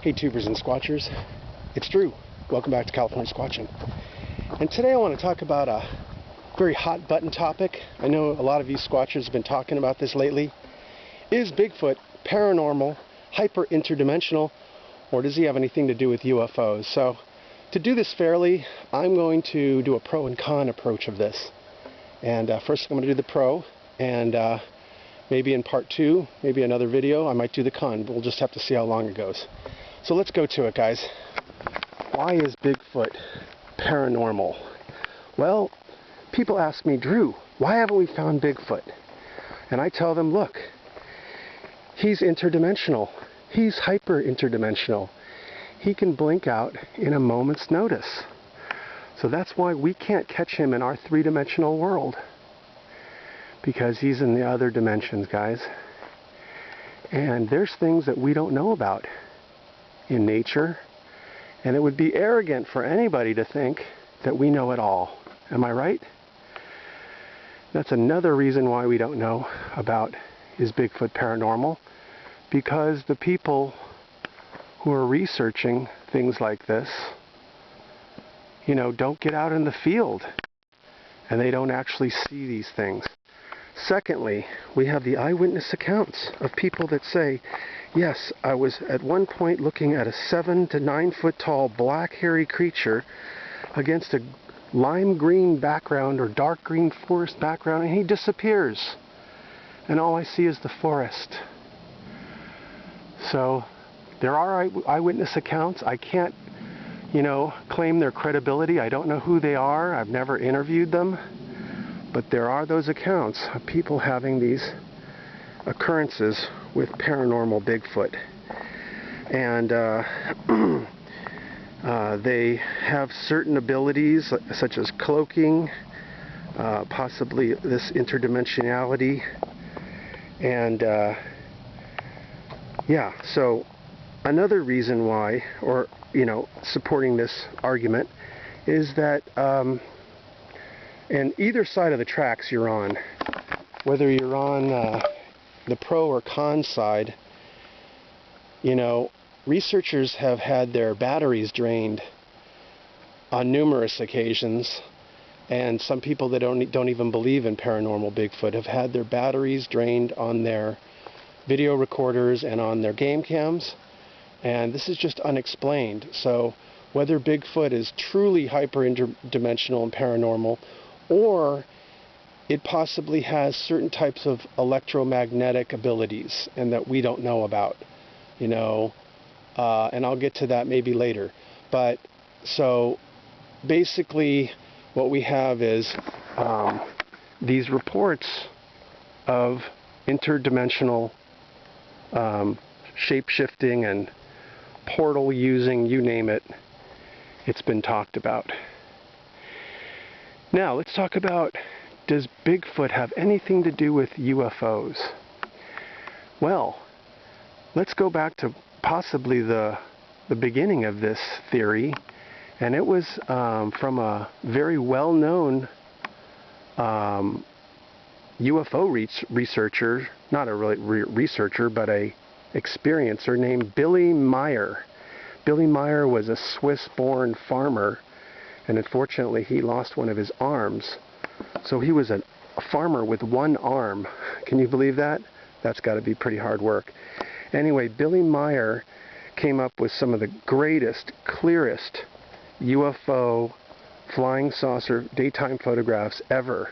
Hey tubers and squatchers, it's Drew. Welcome back to California Squatching. And today I want to talk about a very hot button topic. I know a lot of you squatchers have been talking about this lately. Is Bigfoot paranormal, hyper interdimensional, or does he have anything to do with UFOs? So to do this fairly, I'm going to do a pro and con approach of this. And first I'm going to do the pro, and maybe in part 2, maybe another video, I might do the con. We'll just have to see how long it goes. So let's go to it, guys. Why is Bigfoot paranormal? Well, people ask me, Drew, why haven't we found Bigfoot? And I tell them, look, he's interdimensional. He's hyper interdimensional. He can blink out in a moment's notice. So that's why we can't catch him in our three-dimensional world. Because he's in the other dimensions, guys. And there's things that we don't know about in nature, and it would be arrogant for anybody to think that we know it all. Am I right? That's another reason why we don't know about is Bigfoot paranormal, because the people who are researching things like this, you know, don't get out in the field and they don't actually see these things. Secondly, we have the eyewitness accounts of people that say, yes, I was at one point looking at a 7 to 9 foot tall black hairy creature against a lime green background or dark green forest background, and he disappears. And all I see is the forest. So there are eyewitness accounts. I can't, you know, claim their credibility. I don't know who they are. I've never interviewed them. But there are those accounts of people having these occurrences with paranormal Bigfoot. And they have certain abilities such as cloaking, possibly this interdimensionality. And yeah, so another reason why, or, you know, supporting this argument is that and either side of the tracks you're on, whether you're on the pro or con side, you know, researchers have had their batteries drained on numerous occasions, and some people that don't even believe in paranormal Bigfoot have had their batteries drained on their video recorders and on their game cams, and this is just unexplained. So whether Bigfoot is truly hyper interdimensional and paranormal, or it possibly has certain types of electromagnetic abilities and that we don't know about, you know, and I'll get to that maybe later. But so basically what we have is these reports of interdimensional shape-shifting and portal using, you name it, it's been talked about. Now, let's talk about, does Bigfoot have anything to do with UFOs? Well, let's go back to possibly the beginning of this theory, and it was from a very well-known UFO researcher, not a really researcher, but a experiencer named Billy Meier. Billy Meier was a Swiss-born farmer, and unfortunately he lost one of his arms. So he was a farmer with one arm. Can you believe that? That's got to be pretty hard work. Anyway, Billy Meier came up with some of the greatest, clearest UFO flying saucer daytime photographs ever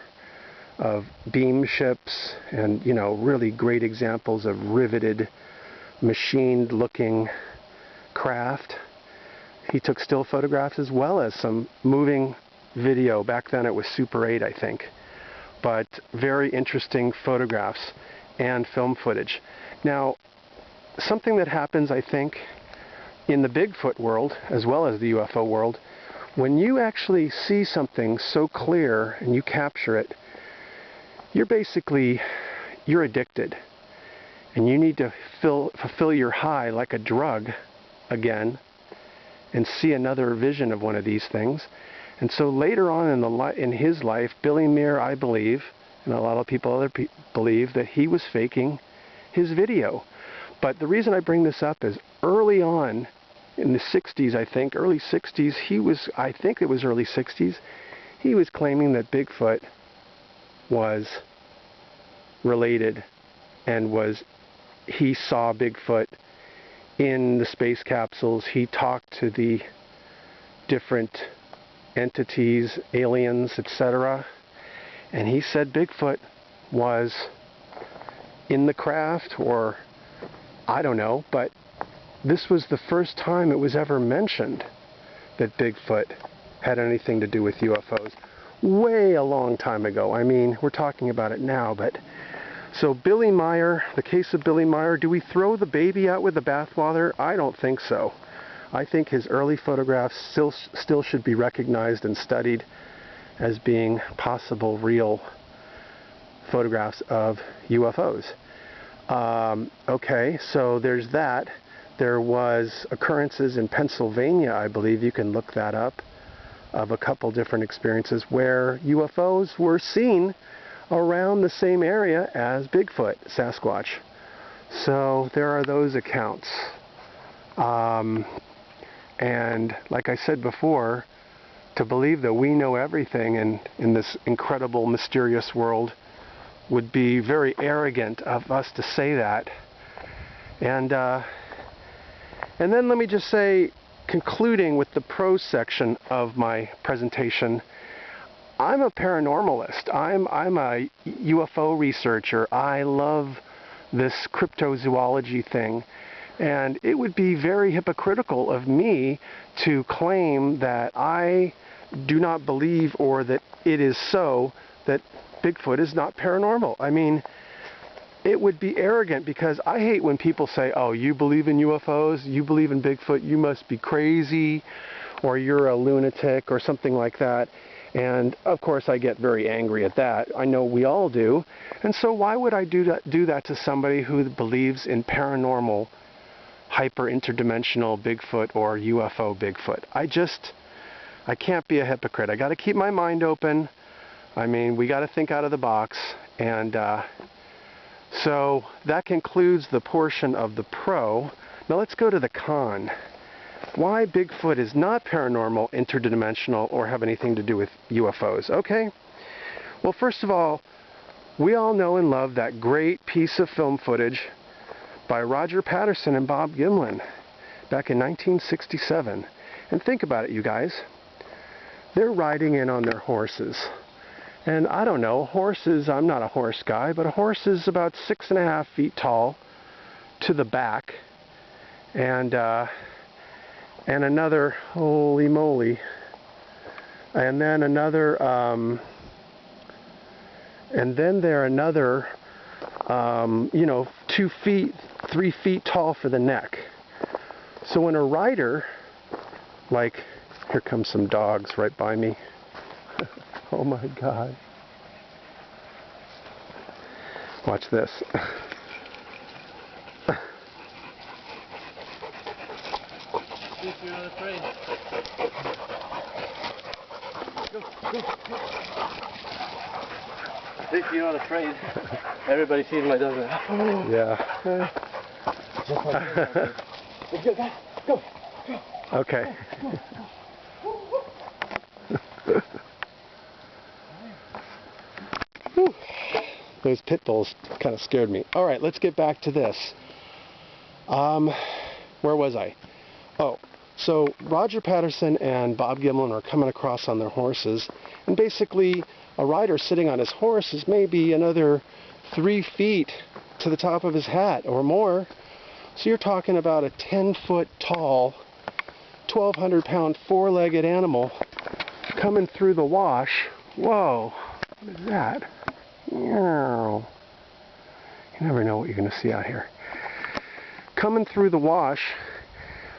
of beam ships and, you know, really great examples of riveted, machined looking craft. He took still photographs as well as some moving video. Back then it was Super 8, I think. But very interesting photographs and film footage. Now, something that happens, I think, in the Bigfoot world as well as the UFO world, when you actually see something so clear and you capture it, you're addicted. And you need to fulfill your high like a drug again, and see another vision of one of these things. And so later on in his life, Billy Meier, I believe, and a lot of people believe, that he was faking his video. But the reason I bring this up is early on in the 60s, I think, early 60s, I think it was early 60s, he was claiming that Bigfoot was related and he saw Bigfoot in the space capsules. He talked to the different entities, aliens, etc. And he said Bigfoot was in the craft, or I don't know, but this was the first time it was ever mentioned that Bigfoot had anything to do with UFOs. Way a long time ago. I mean, we're talking about it now, but so Billy Meier, the case of Billy Meier, do we throw the baby out with the bathwater? I don't think so. I think his early photographs still should be recognized and studied as being possible real photographs of UFOs. Okay, so there's that. There was occurrences in Pennsylvania, I believe, you can look that up, of a couple different experiences where UFOs were seen around the same area as Bigfoot, Sasquatch. So there are those accounts. And like I said before, to believe that we know everything in this incredible, mysterious world would be very arrogant of us to say that. And then let me just say, concluding with the prose section of my presentation, I'm a paranormalist. I'm a UFO researcher. I love this cryptozoology thing. And it would be very hypocritical of me to claim that I do not believe, or that it is so, that Bigfoot is not paranormal. I mean, it would be arrogant, because I hate when people say, oh, you believe in UFOs, you believe in Bigfoot, you must be crazy, or you're a lunatic, or something like that. And of course I get very angry at that. I know we all do. And so why would I do that to somebody who believes in paranormal, hyper interdimensional Bigfoot or UFO Bigfoot? I can't be a hypocrite. I got to keep my mind open. I mean, we got to think out of the box. And so that concludes the portion of the pro. Now let's go to the con. Why Bigfoot is not paranormal, interdimensional, or have anything to do with UFOs. Okay? Well, first of all, we all know and love that great piece of film footage by Roger Patterson and Bob Gimlin back in 1967. And think about it, you guys. They're riding in on their horses. And I don't know, horses, I'm not a horse guy, but a horse is about 6.5 feet tall to the back. And another, holy moly, and then another, and then they're another, 2 feet, 3 feet tall for the neck. So when a rider, like, here comes some dogs right by me. Oh my God. Watch this. If you're not afraid. Go, go, go. If you're not afraid. Everybody sees my dog now. Yeah. Go, go, go. Okay. Those pit bulls kind of scared me. All right, let's get back to this. Where was I? Oh, so Roger Patterson and Bob Gimlin are coming across on their horses, and basically a rider sitting on his horse is maybe another 3 feet to the top of his hat or more. So you're talking about a 10-foot tall, 1,200-pound, four-legged animal coming through the wash. Whoa, what is that? You never know what you're going to see out here. Coming through the wash,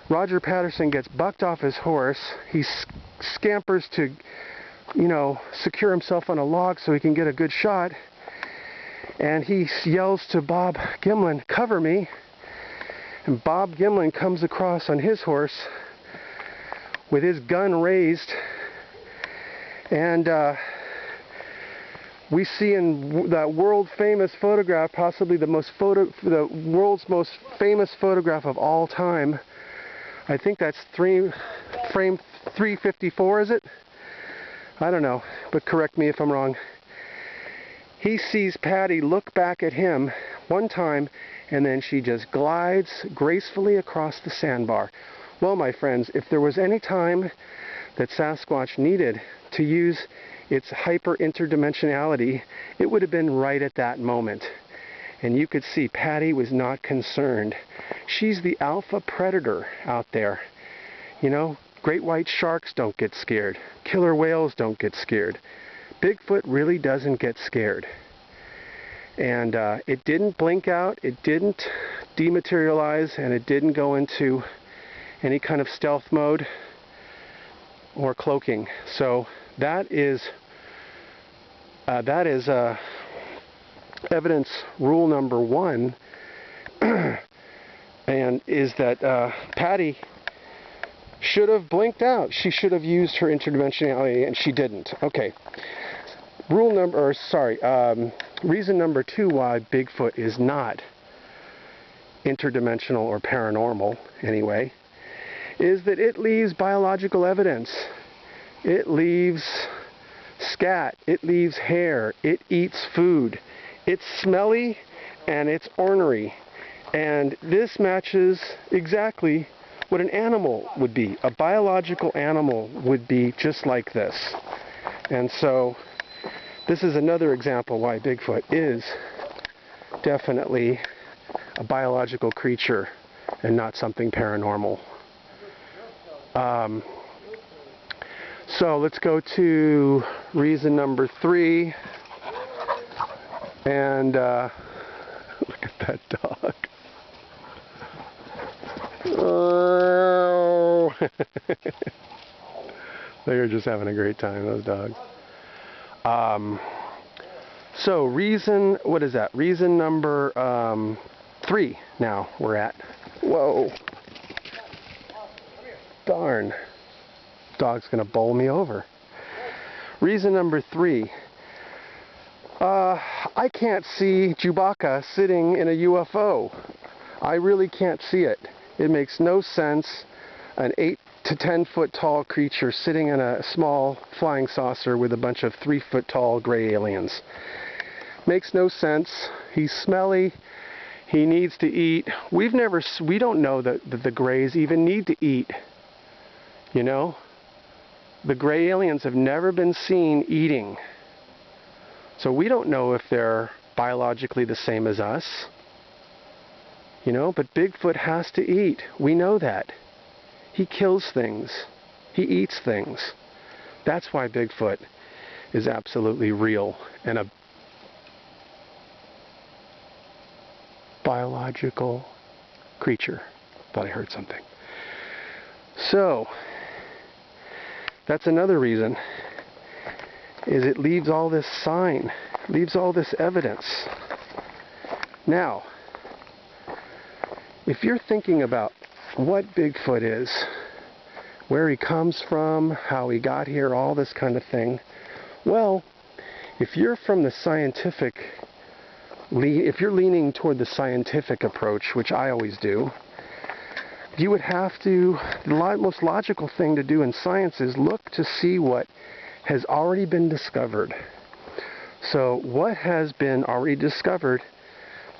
Roger Patterson gets bucked off his horse. He scampers to, secure himself on a log so he can get a good shot. And he yells to Bob Gimlin, "Cover me." And Bob Gimlin comes across on his horse with his gun raised. And we see in that world-famous photograph, possibly the world's most famous photograph of all time, I think that's frame 354, is it? I don't know, but correct me if I'm wrong. He sees Patty look back at him one time, and then she just glides gracefully across the sandbar. Well, my friends, if there was any time that Sasquatch needed to use its hyper-interdimensionality, it would have been right at that moment. And you could see Patty was not concerned. She's the alpha predator out there. You know, great white sharks don't get scared. Killer whales don't get scared. Bigfoot really doesn't get scared. And it didn't blink out, it didn't dematerialize, and it didn't go into any kind of stealth mode or cloaking. So that is evidence rule number 1, and is that Patty should have blinked out. She should have used her interdimensionality, and she didn't. Okay. Reason number 2 why Bigfoot is not interdimensional or paranormal, anyway, is that it leaves biological evidence. It leaves scat. It leaves hair. It eats food. It's smelly and it's ornery. And this matches exactly what an animal would be. A biological animal would be just like this. And so this is another example why Bigfoot is definitely a biological creature and not something paranormal. So let's go to reason number 3. And look at that dog. Oh. They're just having a great time, those dogs. So reason, what is that? Reason number 3 now we're at. Whoa. Darn. Dog's gonna bowl me over. Reason number 3. I can't see Chewbacca sitting in a UFO. I really can't see it. It makes no sense. An 8 to 10 foot tall creature sitting in a small flying saucer with a bunch of 3 foot tall gray aliens. Makes no sense. He's smelly. He needs to eat. We don't know that the grays even need to eat. You know? The gray aliens have never been seen eating. So we don't know if they're biologically the same as us. You know, but Bigfoot has to eat. We know that. He kills things. He eats things. That's why Bigfoot is absolutely real and a biological creature. Thought I heard something. So, that's another reason, is it leaves all this sign, leaves all this evidence. Now, if you're thinking about what Bigfoot is, where he comes from, how he got here, all this kind of thing, well, if you're from the scientific, if you're leaning toward the scientific approach, which I always do, you would have to, the most logical thing to do in science is look to see what has already been discovered. So what has been already discovered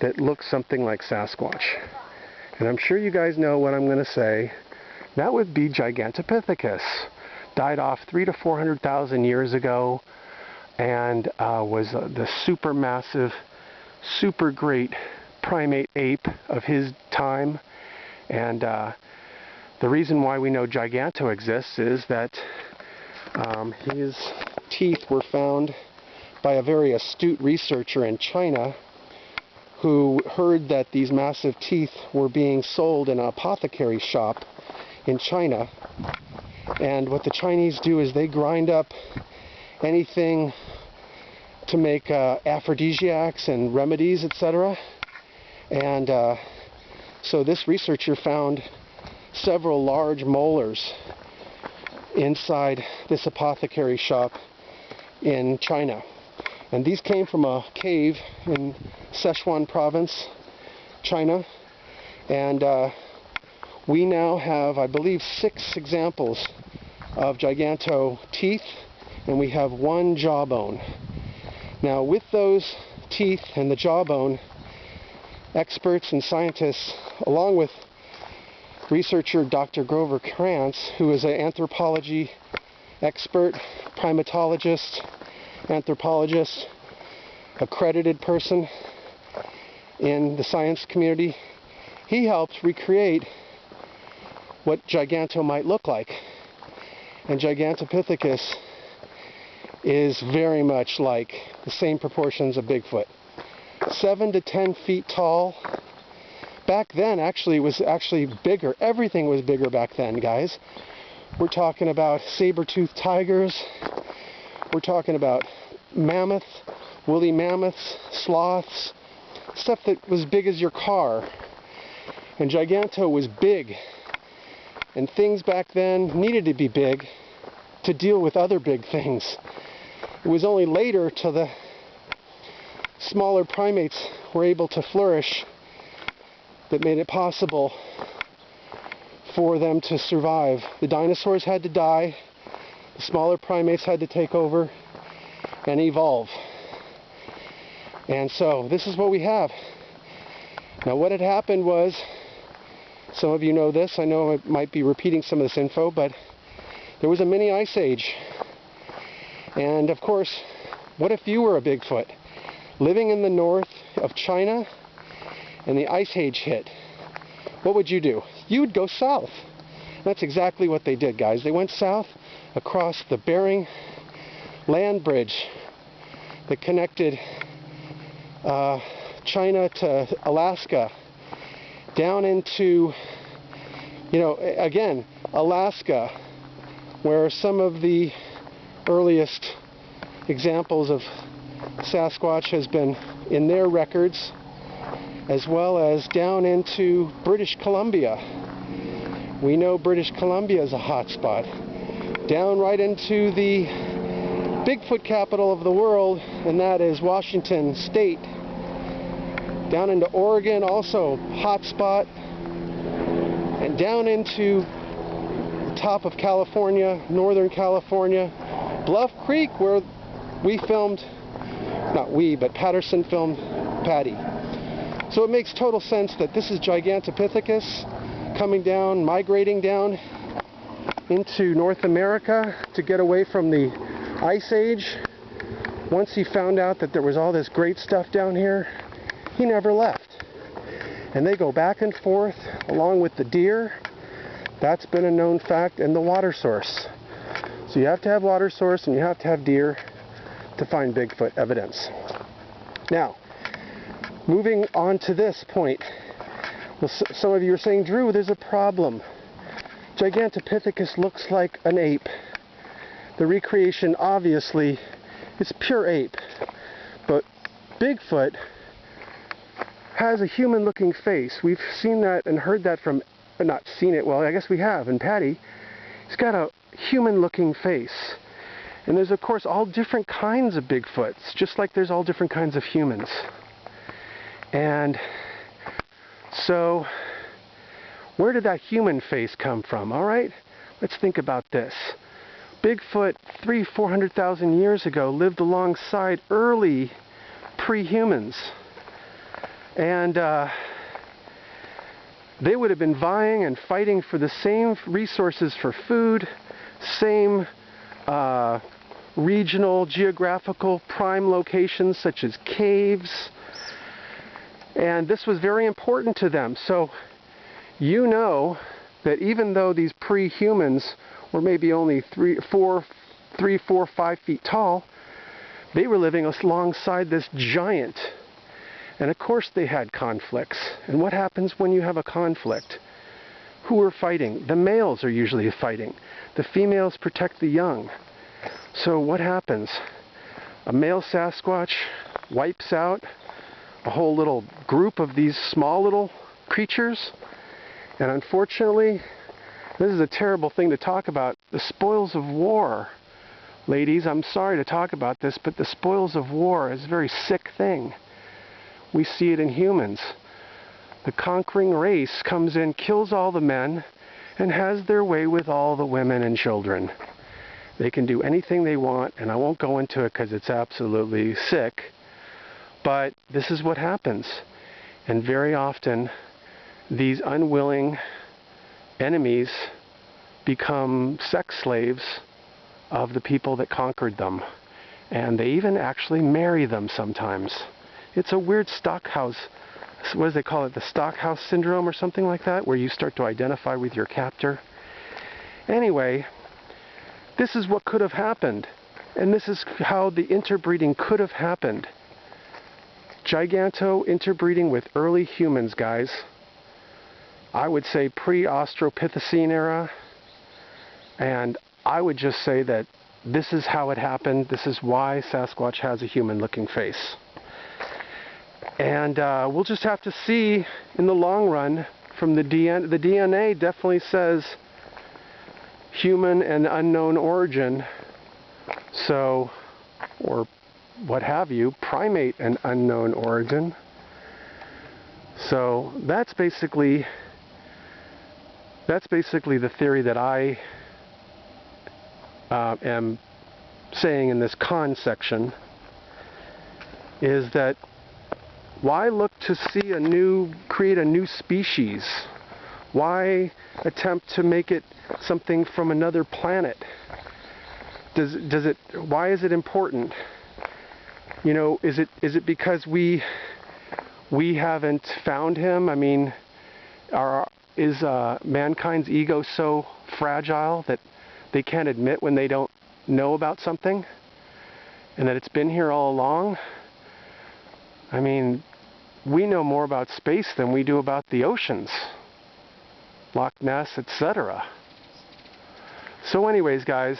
that looks something like Sasquatch? And I'm sure you guys know what I'm going to say. That would be Gigantopithecus. Died off 300,000 to 400,000 years ago, and was the super massive, super great primate ape of his time. And the reason why we know Giganto exists is that his teeth were found by a very astute researcher in China who heard that these massive teeth were being sold in an apothecary shop in China. And what the Chinese do is they grind up anything to make aphrodisiacs and remedies, etc. And so this researcher found several large molars inside this apothecary shop in China. And these came from a cave in Sichuan province, China. And we now have, I believe, 6 examples of giganto teeth, and we have 1 jawbone. Now, with those teeth and the jawbone, experts and scientists, along with researcher Dr. Grover Krantz, who is an anthropology expert, primatologist, anthropologist, accredited person in the science community, he helped recreate what giganto might look like. And Gigantopithecus is very much like the same proportions of Bigfoot. 7 to 10 feet tall. Back then, actually, it was actually bigger. Everything was bigger back then, guys. We're talking about saber-toothed tigers. We're talking about mammoth, woolly mammoths, sloths, stuff that was big as your car. And giganto was big. And things back then needed to be big to deal with other big things. It was only later till the smaller primates were able to flourish that made it possible for them to survive. The dinosaurs had to die, the smaller primates had to take over and evolve. And so this is what we have. Now, what had happened was, some of you know this, I know I might be repeating some of this info, but there was a mini ice age. And of course, what if you were a Bigfoot living in the north of China and the ice age hit? What would you do? You would go south. That's exactly what they did, guys. They went south across the Bering land bridge that connected China to Alaska, down into, again, Alaska, where some of the earliest examples of Sasquatch has been in their records, as well as down into British Columbia. We know British Columbia is a hot spot. Down right into the Bigfoot capital of the world, and that is Washington State. Down into Oregon, also hot spot. And down into the top of California, Northern California, Bluff Creek, where we filmed, not we, but Patterson filmed Patty. So it makes total sense that this is Gigantopithecus coming down, migrating down into North America to get away from the Ice Age. Once he found out that there was all this great stuff down here, he never left. And they go back and forth along with the deer. That's been a known fact, and the water source. So you have to have water source and you have to have deer to find Bigfoot evidence. Now, moving on to this point. Well, some of you are saying, Drew, there's a problem. Gigantopithecus looks like an ape. The recreation, obviously, is pure ape. But Bigfoot has a human-looking face. We've seen that and heard that from, not seen it, well, I guess we have, in Patty. He's got a human-looking face. And there's, of course, all different kinds of Bigfoots, just like there's all different kinds of humans. And so, where did that human face come from? All right, let's think about this. Bigfoot 300,000–400,000 years ago lived alongside early pre-humans. And they would have been vying and fighting for the same resources for food, same regional, geographical prime locations such as caves. And this was very important to them. So you know that even though these pre-humans were maybe only 3, 4, 5 feet tall, they were living alongside this giant. And of course they had conflicts. And what happens when you have a conflict? Who are fighting? The males are usually fighting. The females protect the young. So what happens? A male Sasquatch wipes out a whole little group of these small little creatures. And unfortunately, this is a terrible thing to talk about. The spoils of war. Ladies, I'm sorry to talk about this, but the spoils of war is a very sick thing. We see it in humans. the conquering race comes in, kills all the men, and has their way with all the women and children. They can do anything they want, and I won't go into it because it's absolutely sick, but this is what happens. And very often, these unwilling enemies become sex slaves of the people that conquered them. And they even actually marry them sometimes. It's a weird Stockhouse, what do they call it, the Stockhouse Syndrome or something like that, where you start to identify with your captor. Anyway, this is what could have happened. And this is how the interbreeding could have happened. Interbreeding with early humans, guys. I would say pre-Australopithecine era. And I would just say that this is how it happened. This is why Sasquatch has a human-looking face. And we'll just have to see in the long run from the DNA. The DNA definitely says human and unknown origin. So, or what have you, primate and unknown origin. So that's basically the theory that I am saying in this con section, is that why look to see create a new species? Why attempt to make it something from another planet? Why is it important? You know, is it because we haven't found him? I mean, is mankind's ego so fragile that they can't admit when they don't know about something, and that it's been here all along? I mean, we know more about space than we do about the oceans, Loch Ness, etc. So anyways, guys,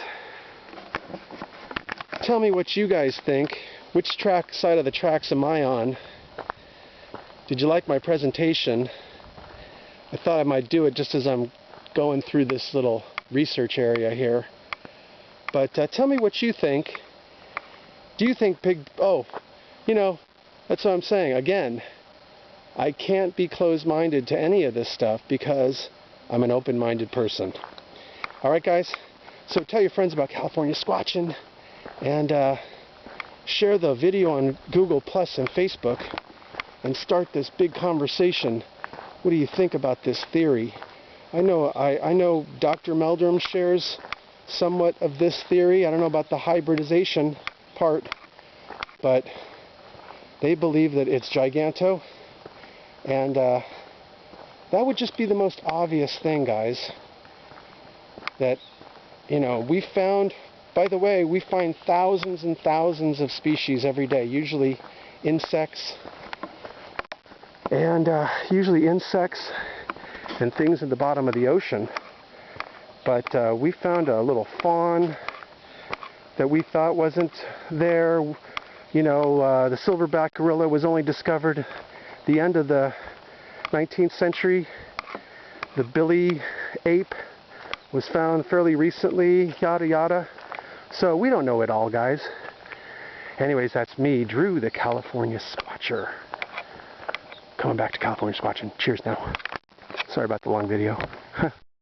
tell me what you guys think. Which side of the tracks am I on? Did you like my presentation? I thought I might do it just as I'm going through this little research area here. But tell me what you think. Do you think oh, you know, that's what I'm saying. Again, I can't be closed-minded to any of this stuff because I'm an open-minded person. Alright, guys? So tell your friends about California Squatching, and share the video on Google Plus and Facebook, and start this big conversation. What do you think about this theory? I know Dr. Meldrum shares somewhat of this theory. I don't know about the hybridization part, but they believe that it's giganto, and that would just be the most obvious thing, guys. That, you know, we found, by the way, we find thousands and thousands of species every day, usually insects, and things at the bottom of the ocean. But we found a little fawn that we thought wasn't there. You know, the silverback gorilla was only discovered the end of the 19th century. The Billy ape was found fairly recently, yada yada. So we don't know it all, guys. Anyways, that's me, Drew, the California Squatcher. Coming back to California Squatching. Cheers now. Sorry about the long video.